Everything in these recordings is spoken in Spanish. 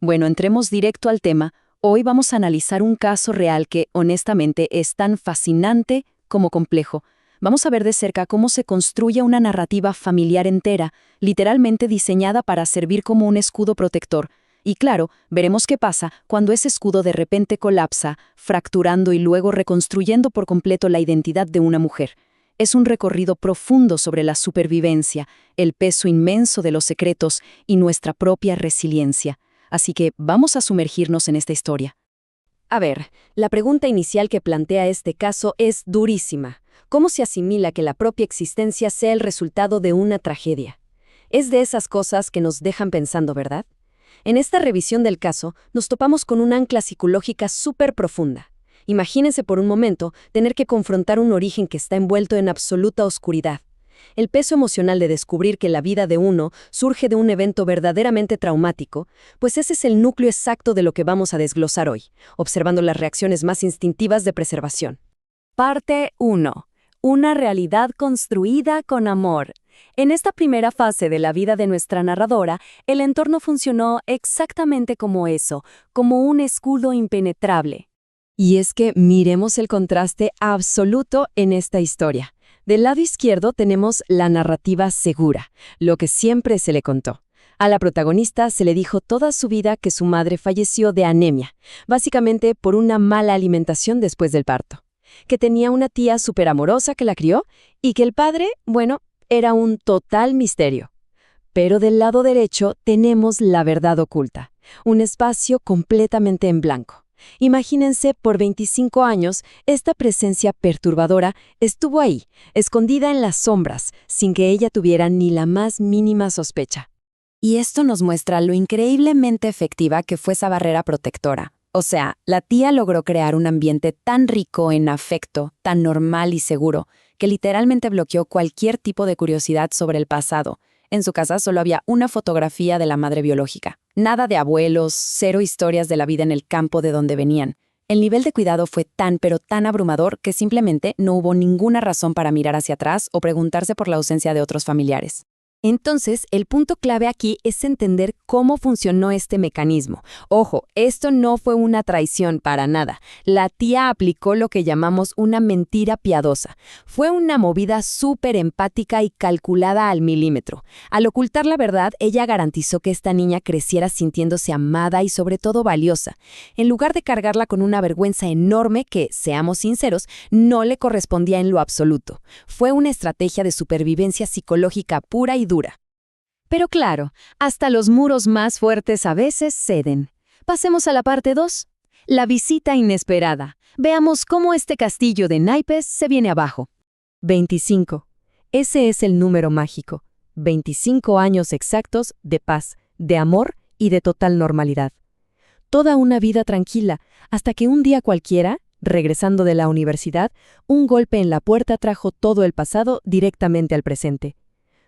Bueno, entremos directo al tema. Hoy vamos a analizar un caso real que, honestamente, es tan fascinante como complejo. Vamos a ver de cerca cómo se construye una narrativa familiar entera, literalmente diseñada para servir como un escudo protector. Y claro, veremos qué pasa cuando ese escudo de repente colapsa, fracturando y luego reconstruyendo por completo la identidad de una mujer. Es un recorrido profundo sobre la supervivencia, el peso inmenso de los secretos y nuestra propia resiliencia. Así que vamos a sumergirnos en esta historia. A ver, la pregunta inicial que plantea este caso es durísima. ¿Cómo se asimila que la propia existencia sea el resultado de una tragedia? Es de esas cosas que nos dejan pensando, ¿verdad? En esta revisión del caso, nos topamos con una ancla psicológica súper profunda. Imagínense por un momento tener que confrontar un origen que está envuelto en absoluta oscuridad. El peso emocional de descubrir que la vida de uno surge de un evento verdaderamente traumático, pues ese es el núcleo exacto de lo que vamos a desglosar hoy, observando las reacciones más instintivas de preservación. Parte 1. Una realidad construida con amor. En esta primera fase de la vida de nuestra narradora, el entorno funcionó exactamente como eso, como un escudo impenetrable. Y es que miremos el contraste absoluto en esta historia. Del lado izquierdo tenemos la narrativa segura, lo que siempre se le contó. A la protagonista se le dijo toda su vida que su madre falleció de anemia, básicamente por una mala alimentación después del parto. Que tenía una tía súper amorosa que la crió y que el padre, bueno, era un total misterio. Pero del lado derecho tenemos la verdad oculta, un espacio completamente en blanco. Imagínense, por 25 años, esta presencia perturbadora estuvo ahí, escondida en las sombras, sin que ella tuviera ni la más mínima sospecha. Y esto nos muestra lo increíblemente efectiva que fue esa barrera protectora. O sea, la tía logró crear un ambiente tan rico en afecto, tan normal y seguro, que literalmente bloqueó cualquier tipo de curiosidad sobre el pasado. En su casa solo había una fotografía de la madre biológica. Nada de abuelos, cero historias de la vida en el campo de donde venían. El nivel de cuidado fue tan pero tan abrumador que simplemente no hubo ninguna razón para mirar hacia atrás o preguntarse por la ausencia de otros familiares. Entonces, el punto clave aquí es entender cómo funcionó este mecanismo. Ojo, esto no fue una traición para nada. La tía aplicó lo que llamamos una mentira piadosa. Fue una movida súper empática y calculada al milímetro. Al ocultar la verdad, ella garantizó que esta niña creciera sintiéndose amada y sobre todo valiosa, en lugar de cargarla con una vergüenza enorme que, seamos sinceros, no le correspondía en lo absoluto. Fue una estrategia de supervivencia psicológica pura y dura. Pero claro, hasta los muros más fuertes a veces ceden. Pasemos a la parte 2. La visita inesperada. Veamos cómo este castillo de naipes se viene abajo. 25. Ese es el número mágico. 25 años exactos de paz, de amor y de total normalidad. Toda una vida tranquila, hasta que un día cualquiera, regresando de la universidad, un golpe en la puerta trajo todo el pasado directamente al presente.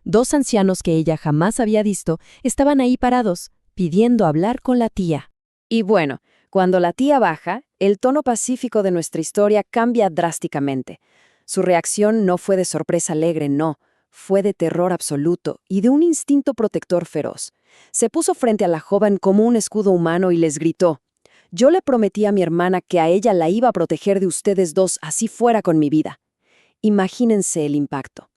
2 ancianos que ella jamás había visto estaban ahí parados, pidiendo hablar con la tía. Y bueno, cuando la tía baja, el tono pacífico de nuestra historia cambia drásticamente. Su reacción no fue de sorpresa alegre, no. Fue de terror absoluto y de un instinto protector feroz. Se puso frente a la joven como un escudo humano y les gritó: «Yo le prometí a mi hermana que a ella la iba a proteger de ustedes dos, así fuera con mi vida». Imagínense el impacto.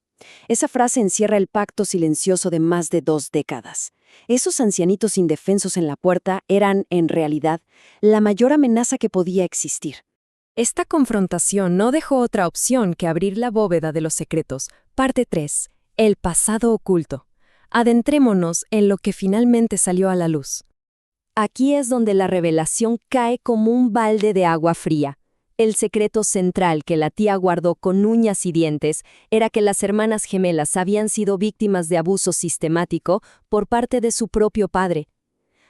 Esa frase encierra el pacto silencioso de más de 2 décadas. Esos ancianitos indefensos en la puerta eran, en realidad, la mayor amenaza que podía existir. Esta confrontación no dejó otra opción que abrir la bóveda de los secretos. Parte 3. El pasado oculto. Adentrémonos en lo que finalmente salió a la luz. Aquí es donde la revelación cae como un balde de agua fría. El secreto central que la tía guardó con uñas y dientes era que las hermanas gemelas habían sido víctimas de abuso sistemático por parte de su propio padre.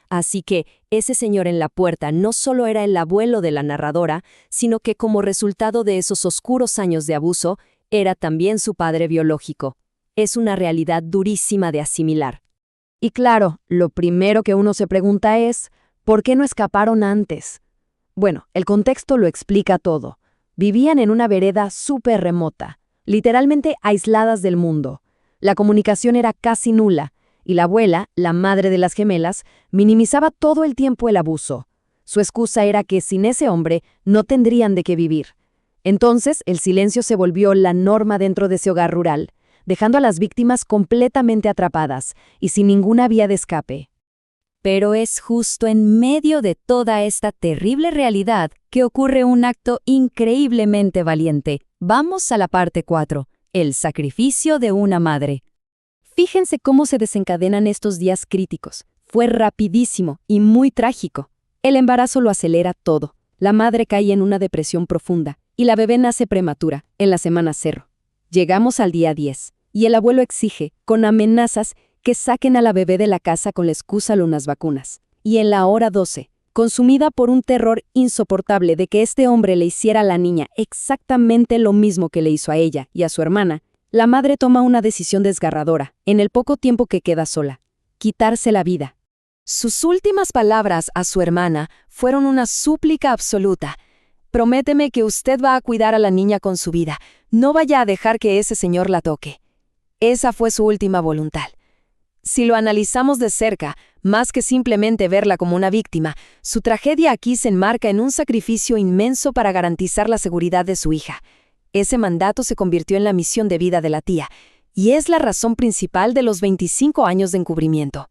Así que ese señor en la puerta no solo era el abuelo de la narradora, sino que como resultado de esos oscuros años de abuso, era también su padre biológico. Es una realidad durísima de asimilar. Y claro, lo primero que uno se pregunta es, ¿por qué no escaparon antes? Bueno, el contexto lo explica todo. Vivían en una vereda súper remota, literalmente aisladas del mundo. La comunicación era casi nula, y la abuela, la madre de las gemelas, minimizaba todo el tiempo el abuso. Su excusa era que sin ese hombre no tendrían de qué vivir. Entonces, el silencio se volvió la norma dentro de ese hogar rural, dejando a las víctimas completamente atrapadas y sin ninguna vía de escape. Pero es justo en medio de toda esta terrible realidad que ocurre un acto increíblemente valiente. Vamos a la parte 4, el sacrificio de una madre. Fíjense cómo se desencadenan estos días críticos. Fue rapidísimo y muy trágico. El embarazo lo acelera todo. La madre cae en una depresión profunda y la bebé nace prematura, en la semana 0. Llegamos al día 10 y el abuelo exige, con amenazas, que saquen a la bebé de la casa con la excusa de unas vacunas. Y en la hora 12, consumida por un terror insoportable de que este hombre le hiciera a la niña exactamente lo mismo que le hizo a ella y a su hermana, la madre toma una decisión desgarradora, en el poco tiempo que queda sola: quitarse la vida. Sus últimas palabras a su hermana fueron una súplica absoluta: «Prométeme que usted va a cuidar a la niña con su vida, no vaya a dejar que ese señor la toque». Esa fue su última voluntad. Si lo analizamos de cerca, más que simplemente verla como una víctima, su tragedia aquí se enmarca en un sacrificio inmenso para garantizar la seguridad de su hija. Ese mandato se convirtió en la misión de vida de la tía, y es la razón principal de los 25 años de encubrimiento.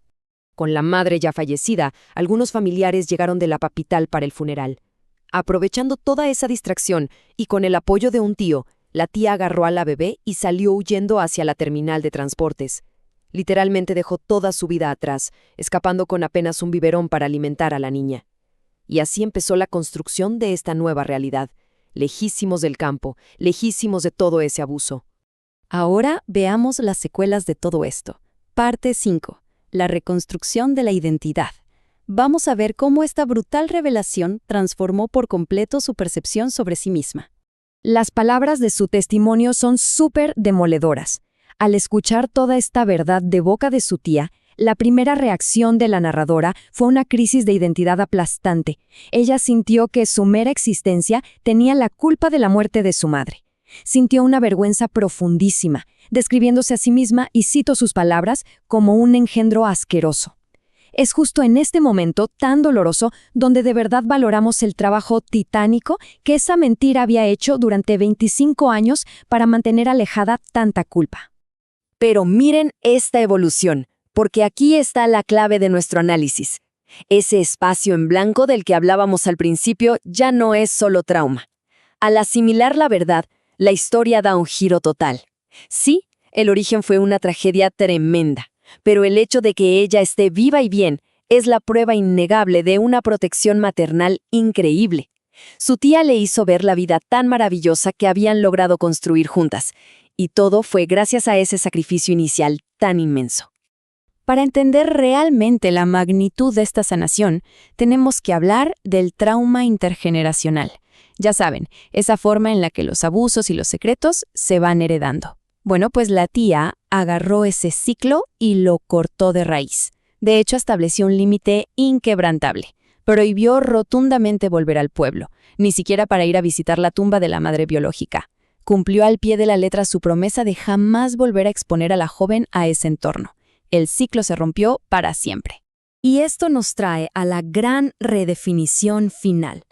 Con la madre ya fallecida, algunos familiares llegaron de la capital para el funeral. Aprovechando toda esa distracción y con el apoyo de un tío, la tía agarró a la bebé y salió huyendo hacia la terminal de transportes. Literalmente dejó toda su vida atrás, escapando con apenas un biberón para alimentar a la niña. Y así empezó la construcción de esta nueva realidad, lejísimos del campo, lejísimos de todo ese abuso. Ahora veamos las secuelas de todo esto. Parte 5. La reconstrucción de la identidad. Vamos a ver cómo esta brutal revelación transformó por completo su percepción sobre sí misma. Las palabras de su testimonio son súper demoledoras. Al escuchar toda esta verdad de boca de su tía, la primera reacción de la narradora fue una crisis de identidad aplastante. Ella sintió que su mera existencia tenía la culpa de la muerte de su madre. Sintió una vergüenza profundísima, describiéndose a sí misma, y cito sus palabras, como un engendro asqueroso. Es justo en este momento tan doloroso donde de verdad valoramos el trabajo titánico que esa mentira había hecho durante 25 años para mantener alejada tanta culpa. Pero miren esta evolución, porque aquí está la clave de nuestro análisis. Ese espacio en blanco del que hablábamos al principio ya no es solo trauma. Al asimilar la verdad, la historia da un giro total. Sí, el origen fue una tragedia tremenda, pero el hecho de que ella esté viva y bien es la prueba innegable de una protección maternal increíble. Su tía le hizo ver la vida tan maravillosa que habían logrado construir juntas, y todo fue gracias a ese sacrificio inicial tan inmenso. Para entender realmente la magnitud de esta sanación, tenemos que hablar del trauma intergeneracional. Ya saben, esa forma en la que los abusos y los secretos se van heredando. Bueno, pues la tía agarró ese ciclo y lo cortó de raíz. De hecho, estableció un límite inquebrantable. Prohibió rotundamente volver al pueblo, ni siquiera para ir a visitar la tumba de la madre biológica. Cumplió al pie de la letra su promesa de jamás volver a exponer a la joven a ese entorno. El ciclo se rompió para siempre. Y esto nos trae a la gran redefinición final.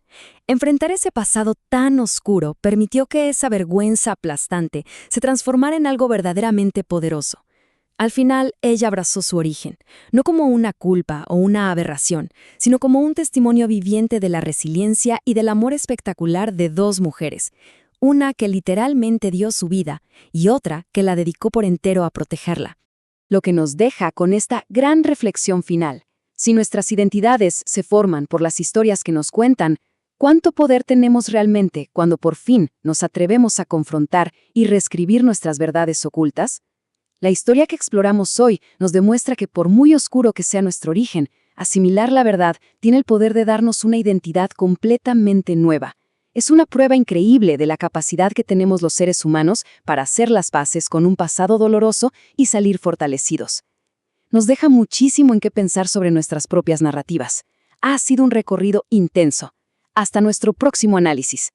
Enfrentar ese pasado tan oscuro permitió que esa vergüenza aplastante se transformara en algo verdaderamente poderoso. Al final, ella abrazó su origen, no como una culpa o una aberración, sino como un testimonio viviente de la resiliencia y del amor espectacular de dos mujeres. Una que literalmente dio su vida y otra que la dedicó por entero a protegerla. Lo que nos deja con esta gran reflexión final. Si nuestras identidades se forman por las historias que nos cuentan, ¿cuánto poder tenemos realmente cuando por fin nos atrevemos a confrontar y reescribir nuestras verdades ocultas? La historia que exploramos hoy nos demuestra que por muy oscuro que sea nuestro origen, asimilar la verdad tiene el poder de darnos una identidad completamente nueva. Es una prueba increíble de la capacidad que tenemos los seres humanos para hacer las paces con un pasado doloroso y salir fortalecidos. Nos deja muchísimo en qué pensar sobre nuestras propias narrativas. Ha sido un recorrido intenso. Hasta nuestro próximo análisis.